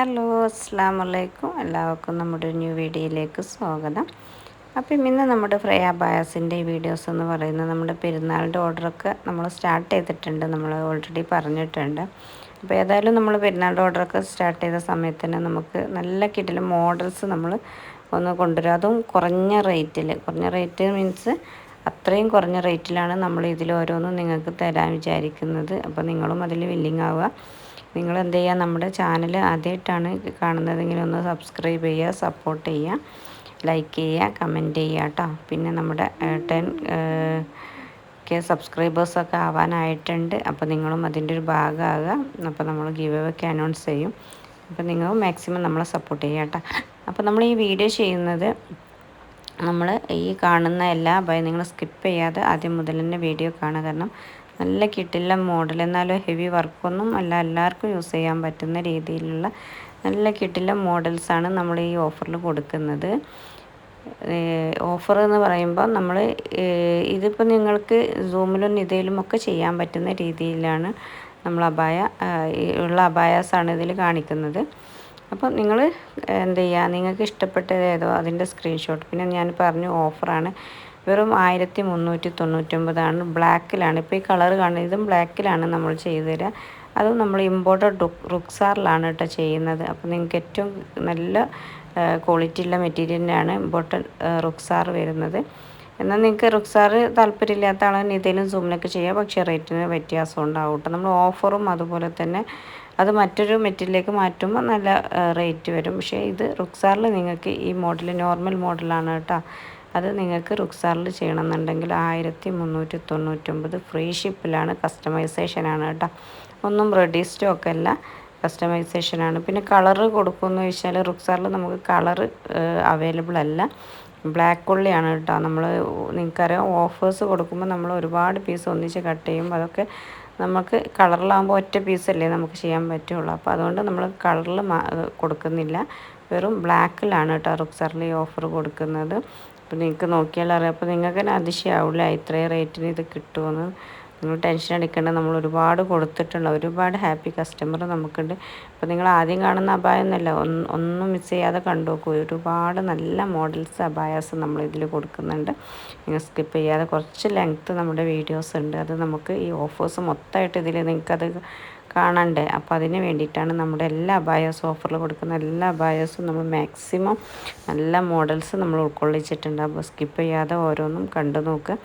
Hello, അസ്സലാമു അലൈക്കും. എല്ലാവർക്കും നമ്മുടെ ന്യൂ വീഡിയോയിലേക്ക് സ്വാഗതം. അപ്പം ഇന്ന് നമ്മുടെ ഫ്രൈ അബായാസിൻ്റെ വീഡിയോസ് എന്ന് പറയുന്നത് നമ്മുടെ പെരുന്നാളിൻ്റെ ഓർഡറൊക്കെ നമ്മൾ സ്റ്റാർട്ട് ചെയ്തിട്ടുണ്ട്. നമ്മൾ ഓൾറെഡി പറഞ്ഞിട്ടുണ്ട്. അപ്പോൾ ഏതായാലും നമ്മൾ പെരുന്നാളിൻ്റെ ഓർഡറൊക്കെ സ്റ്റാർട്ട് ചെയ്ത സമയത്ത് തന്നെ നമുക്ക് നല്ല കിടിലൻ മോഡൽസ് നമ്മൾ ഒന്ന് കൊണ്ടുവരും. അതും കുറഞ്ഞ റേറ്റ് മീൻസ് അത്രയും കുറഞ്ഞ റേറ്റിലാണ് നമ്മൾ ഇതിൽ ഓരോന്നും നിങ്ങൾക്ക് തരാൻ വിചാരിക്കുന്നത്. അപ്പോൾ നിങ്ങളും അതിൽ വില്ലിങ് ആവുക. നിങ്ങൾ എന്ത് ചെയ്യുക, നമ്മുടെ ചാനൽ ആദ്യമായിട്ടാണ് കാണുന്നതെങ്കിൽ ഒന്ന് സബ്സ്ക്രൈബ് ചെയ്യുക, സപ്പോർട്ട് ചെയ്യുക, ലൈക്ക് ചെയ്യുക, കമൻറ്റ് ചെയ്യുക കേട്ടോ. പിന്നെ നമ്മുടെ 10K സബ്സ്ക്രൈബേഴ്സൊക്കെ ആവാനായിട്ടുണ്ട്. അപ്പോൾ നിങ്ങളും അതിൻ്റെ ഒരു ഭാഗമാകുക. അപ്പോൾ നമ്മൾ ഗിവ് അവേ ഒക്കെ അനൗൺസ് ചെയ്യും. അപ്പോൾ നിങ്ങൾ മാക്സിമം നമ്മളെ സപ്പോർട്ട് ചെയ്യുക കേട്ടോ. അപ്പോൾ നമ്മൾ ഈ വീഡിയോ ചെയ്യുന്നത് നമ്മൾ ഈ കാണുന്ന എല്ലാ നിങ്ങൾ സ്കിപ്പ് ചെയ്യാതെ ആദ്യം മുതൽ തന്നെ വീഡിയോ കാണുക. കാരണം നല്ല കിട്ടില്ല മോഡൽ, എന്നാലും ഹെവി വർക്കൊന്നും അല്ല, എല്ലാവർക്കും യൂസ് ചെയ്യാൻ പറ്റുന്ന രീതിയിലുള്ള നല്ല കിട്ടില്ല മോഡൽസാണ് നമ്മൾ ഈ ഓഫറിൽ കൊടുക്കുന്നത്. ഓഫർ എന്ന് പറയുമ്പോൾ നമ്മൾ ഇതിപ്പോൾ നിങ്ങൾക്ക് സൂമിലും നിതയിലും ഒക്കെ ചെയ്യാൻ പറ്റുന്ന രീതിയിലാണ് നമ്മൾ അബായാസാണ് ഇതിൽ കാണിക്കുന്നത്. അപ്പോൾ നിങ്ങൾ എന്ത് ചെയ്യുക, നിങ്ങൾക്ക് ഇഷ്ടപ്പെട്ടത് ഏതോ അതിൻ്റെ സ്ക്രീൻഷോട്ട്. പിന്നെ ഞാൻ പറഞ്ഞു ഓഫറാണ്, വെറും 1399 ബ്ലാക്കിലാണ്. ഇപ്പോൾ ഈ കളർ കാണുന്നത് ഇതും ബ്ലാക്കിലാണ് നമ്മൾ ചെയ്തു തരിക. അതും നമ്മൾ ഇമ്പോർട്ടഡ് റുക്സാറിലാണ് കേട്ടോ ചെയ്യുന്നത്. അപ്പോൾ നിങ്ങൾക്ക് ഏറ്റവും നല്ല ക്വാളിറ്റി ഉള്ള മെറ്റീരിയലിനാണ് ഇമ്പോർട്ടഡ് റുക്സാർ വരുന്നത്. എന്നാൽ നിങ്ങൾക്ക് റുക്സാർ താല്പര്യമില്ലാത്ത ആളാണ് ഇതിലും സൂമിലൊക്കെ ചെയ്യുക, പക്ഷേ റേറ്റിന് വ്യത്യാസം ഉണ്ടാവും കേട്ടോ. നമ്മൾ ഓഫറും അതുപോലെ തന്നെ അത് മറ്റൊരു മെറ്റീരിയലിലേക്ക് മാറ്റുമ്പോൾ നല്ല റേറ്റ് വരും. പക്ഷേ ഇത് റുക്സാറിൽ നിങ്ങൾക്ക് ഈ മോഡൽ നോർമൽ മോഡലാണ് കേട്ടോ. അത് നിങ്ങൾക്ക് റുക്സാറിൽ ചെയ്യണമെന്നുണ്ടെങ്കിൽ 1399 ഫ്രീ ഷിപ്പിലാണ്, കസ്റ്റമൈസേഷനാണ് കേട്ടോ. ഒന്നും റെഡി സ്റ്റോക്ക് അല്ല, കസ്റ്റമൈസേഷനാണ്. പിന്നെ കളറ് കൊടുക്കുമെന്ന് ചോദിച്ചാൽ റുക്സാറിൽ നമുക്ക് കളറ് അവൈലബിൾ അല്ല, ബ്ലാക്ക് ഉള്ളിയാണ് കേട്ടോ. നമ്മൾ നിങ്ങൾക്കറിയാം ഓഫേഴ്സ് കൊടുക്കുമ്പോൾ നമ്മൾ ഒരുപാട് പീസ് ഒന്നിച്ച് കട്ട് ചെയ്യുമ്പോൾ അതൊക്കെ നമുക്ക് കളറിലാകുമ്പോൾ ഒറ്റ പീസല്ലേ നമുക്ക് ചെയ്യാൻ പറ്റുള്ളൂ. അപ്പോൾ അതുകൊണ്ട് നമ്മൾ കളറിൽ കൊടുക്കുന്നില്ല, വെറും ബ്ലാക്കിലാണ് കേട്ടോ റുക്സാറിൽ ഈ ഓഫർ കൊടുക്കുന്നത്. അപ്പോൾ നിങ്ങൾക്ക് നോക്കിയാൽ അറിയാം. അപ്പോൾ നിങ്ങൾക്ക് തന്നെ അതിശയാവില്ല ഇത്രയും റേറ്റിന് ഇത് കിട്ടുമെന്ന്. നിങ്ങൾ ടെൻഷൻ അടിക്കേണ്ട, നമ്മൾ ഒരുപാട് കൊടുത്തിട്ടുള്ള ഒരുപാട് ഹാപ്പി കസ്റ്റമർ നമുക്കുണ്ട്. അപ്പോൾ നിങ്ങൾ ആദ്യം കാണുന്ന അബായ എന്നല്ല, ഒന്നും മിസ് ചെയ്യാതെ കണ്ടു നോക്കൂ. ഒരുപാട് നല്ല മോഡൽസ് അബായാസ് നമ്മൾ ഇതിൽ കൊടുക്കുന്നുണ്ട്. നിങ്ങൾ സ്കിപ്പ് ചെയ്യാതെ, കുറച്ച് ലെങ്ത്ത് നമ്മുടെ വീഡിയോസ് ഉണ്ട്, അത് നമുക്ക് ഈ ഓഫേഴ്സ് മൊത്തമായിട്ട് ഇതിൽ നിങ്ങൾക്കത് കാണണ്ടേ. അപ്പോൾ അതിന് വേണ്ടിയിട്ടാണ് നമ്മുടെ എല്ലാ അബായാസും ഓഫറിൽ കൊടുക്കുന്ന എല്ലാ അബായാസും നമ്മൾ മാക്സിമം നല്ല മോഡൽസ് നമ്മൾ ഉൾക്കൊള്ളിച്ചിട്ടുണ്ട്. അപ്പോൾ സ്കിപ്പ് ചെയ്യാതെ ഓരോന്നും കണ്ടു നോക്കുക.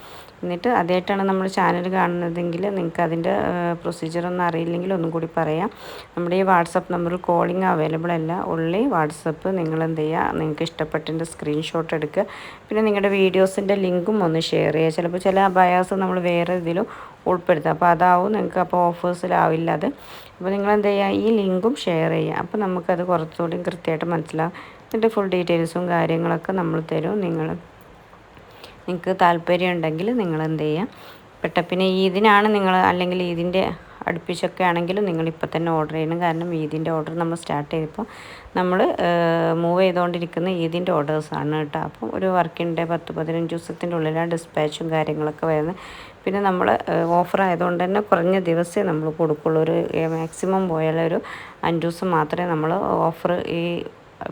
എന്നിട്ട് ആദ്യമായിട്ടാണ് നമ്മൾ ചാനൽ കാണുന്നതെങ്കിൽ നിങ്ങൾക്ക് അതിൻ്റെ പ്രൊസീജിയറൊന്നും അറിയില്ലെങ്കിൽ ഒന്നും കൂടി പറയാം. നമ്മുടെ ഈ വാട്സപ്പ് നമ്പറിൽ കോളിംഗ് അവൈലബിൾ അല്ല, ഉള്ളി വാട്സപ്പ്. നിങ്ങൾ എന്ത് ചെയ്യുക, നിങ്ങൾക്ക് ഇഷ്ടപ്പെട്ടതിൻ്റെ സ്ക്രീൻഷോട്ട് എടുക്കുക. പിന്നെ നിങ്ങളുടെ വീഡിയോസിൻ്റെ ലിങ്കും ഒന്ന് ഷെയർ ചെയ്യുക. ചിലപ്പോൾ ചില അബായാസ് നമ്മൾ വേറെ ഇതിലും ഉൾപ്പെടുത്തുക, അപ്പോൾ അതാവും നിങ്ങൾക്ക്, അപ്പോൾ ഓഫേഴ്സിലാവില്ല അത്. അപ്പോൾ നിങ്ങൾ എന്ത് ചെയ്യുക, ഈ ലിങ്കും ഷെയർ ചെയ്യുക. അപ്പോൾ നമുക്കത് കുറച്ചുകൂടി കൃത്യമായിട്ട് മനസ്സിലാവും. ഇതിൻ്റെ ഫുൾ ഡീറ്റെയിൽസും കാര്യങ്ങളൊക്കെ നമ്മൾ തരും. നിങ്ങൾക്ക് താല്പര്യം ഉണ്ടെങ്കിൽ നിങ്ങൾ എന്ത് ചെയ്യുക, പിന്നെ ഈദിനാണ് നിങ്ങൾ, അല്ലെങ്കിൽ ഈദിൻ്റെ അടുപ്പിച്ചൊക്കെ ആണെങ്കിലും നിങ്ങളിപ്പോൾ തന്നെ ഓർഡർ ചെയ്യണം. കാരണം ഈദിൻ്റെ ഓർഡർ നമ്മൾ സ്റ്റാർട്ട് ചെയ്തപ്പോൾ നമ്മൾ മൂവ് ചെയ്തുകൊണ്ടിരിക്കുന്ന ഈദിൻ്റെ ഓർഡേഴ്സാണ് കേട്ടോ. അപ്പം ഒരു വർക്കിംഗ് ഡേ 10-15 ദിവസത്തിൻ്റെ ഉള്ളിലാണ് ഡിസ്പാച്ചും കാര്യങ്ങളൊക്കെ വരുന്നത്. പിന്നെ നമ്മൾ ഓഫർ ആയതുകൊണ്ട് തന്നെ കുറഞ്ഞ ദിവസമേ നമ്മൾ കൊടുക്കുള്ളൂ. ഒരു മാക്സിമം പോയാൽ ഒരു 5 ദിവസം മാത്രമേ നമ്മൾ ഓഫർ ഈ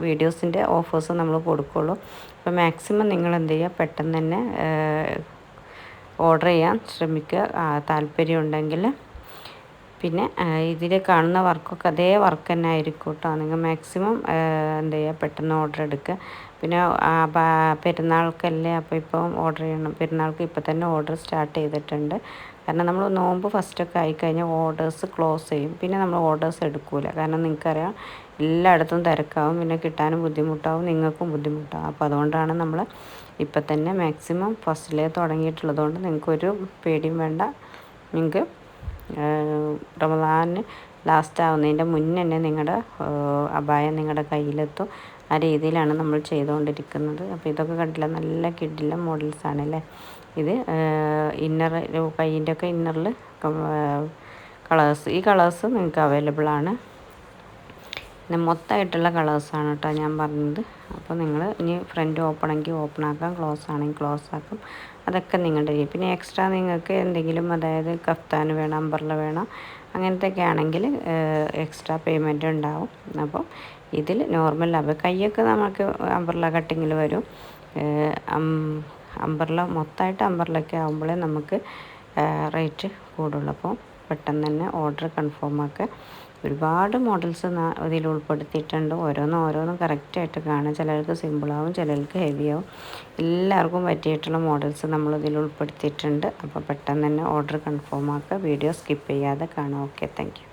വീഡിയോസിൻ്റെ ഓഫേഴ്സ് നമ്മൾ കൊടുക്കുള്ളൂ. അപ്പോൾ മാക്സിമം നിങ്ങൾ എന്ത് ചെയ്യുക, പെട്ടെന്ന് തന്നെ ഓർഡർ ചെയ്യാൻ ശ്രമിക്കുക താല്പര്യമുണ്ടെങ്കിൽ. പിന്നെ ഇതിൽ കാണുന്ന വർക്കൊക്കെ അതേ വർക്ക് തന്നെ ആയിരിക്കും കേട്ടോ. നിങ്ങൾ മാക്സിമം എന്ത് ചെയ്യുക, പെട്ടെന്ന് ഓർഡർ എടുക്കുക. പിന്നെ പെരുന്നാൾക്കല്ലേ, അപ്പോൾ ഇപ്പം ഓർഡർ ചെയ്യണം. പെരുന്നാൾക്ക് ഇപ്പോൾ തന്നെ ഓർഡർ സ്റ്റാർട്ട് ചെയ്തിട്ടുണ്ട്. കാരണം നമ്മൾ നോമ്പ് ഫസ്റ്റൊക്കെ ആയിക്കഴിഞ്ഞാൽ ഓർഡേഴ്സ് ക്ലോസ് ചെയ്യും. പിന്നെ നമ്മൾ ഓർഡേഴ്സ് എടുക്കില്ല, കാരണം നിങ്ങൾക്കറിയാം എല്ലായിടത്തും തിരക്കാവും, പിന്നെ കിട്ടാനും ബുദ്ധിമുട്ടാവും, നിങ്ങൾക്കും ബുദ്ധിമുട്ടാവും. അപ്പോൾ അതുകൊണ്ടാണ് നമ്മൾ ഇപ്പം തന്നെ മാക്സിമം ഫസ്റ്റിലേ തുടങ്ങിയിട്ടുള്ളതുകൊണ്ട് നിങ്ങൾക്കൊരു പേടിയും വേണ്ട. നിങ്ങൾക്ക് റമദാന് ലാസ്റ്റ് ആവുന്നതിൻ്റെ മുന്നേ തന്നെ നിങ്ങളുടെ അബായം നിങ്ങളുടെ കയ്യിലെത്തും. ആ രീതിയിലാണ് നമ്മൾ ചെയ്തുകൊണ്ടിരിക്കുന്നത്. അപ്പോൾ ഇതൊക്കെ കണ്ടില്ല, നല്ല കിടില മോഡൽസാണല്ലേ. ഇത് ഇന്നർ കയ്യിൻ്റെ ഒക്കെ ഇന്നറിൽ കളേഴ്സ്, ഈ കളേഴ്സ് നിങ്ങൾക്ക് അവൈലബിൾ ആണ്. പിന്നെ മൊത്തമായിട്ടുള്ള കളേഴ്സാണ് കേട്ടോ ഞാൻ പറഞ്ഞത്. അപ്പോൾ നിങ്ങൾ ഇനി ഫ്രണ്ട് ഓപ്പൺ ആക്കി ഓപ്പൺ ആക്കാം, ക്ലോസ് ആണെങ്കിൽ ക്ലോസ് ആക്കാം. അതൊക്കെ നിങ്ങളുടെ രീതി. പിന്നെ എക്സ്ട്രാ നിങ്ങൾക്ക് എന്തെങ്കിലും അതായത് കഫ്താൻ വേണം, അംബർല വേണം, അങ്ങനത്തെയൊക്കെ ആണെങ്കിൽ എക്സ്ട്രാ പേയ്മെൻറ്റ് ഉണ്ടാവും. അപ്പോൾ ഇതിൽ നോർമൽ കൈയൊക്കെ നമുക്ക് അംബർല കട്ടിങ്ങിൽ വരും. അംബർല മൊത്തമായിട്ട് അംബർലൊക്കെ ആകുമ്പോഴേ നമുക്ക് റേറ്റ് കൂടുള്ളൂ. അപ്പോൾ പെട്ടെന്ന് തന്നെ ഓർഡർ കൺഫേം ആക്കുക. ഒരുപാട് മോഡൽസ് ഇതിൽ ഉൾപ്പെടുത്തിയിട്ടുണ്ട്. ഓരോന്നും കറക്റ്റായിട്ട് കാണും. ചിലർക്ക് സിമ്പിളാവും, ചിലർക്ക് ഹെവിയാവും. എല്ലാവർക്കും പറ്റിയിട്ടുള്ള മോഡൽസ് നമ്മൾ ഇതിൽ ഉൾപ്പെടുത്തിയിട്ടുണ്ട്. അപ്പോൾ പെട്ടെന്ന് തന്നെ ഓർഡർ കൺഫേം ആക്കുക. വീഡിയോ സ്കിപ്പ് ചെയ്യാതെ കാണാം. Okay, thank you.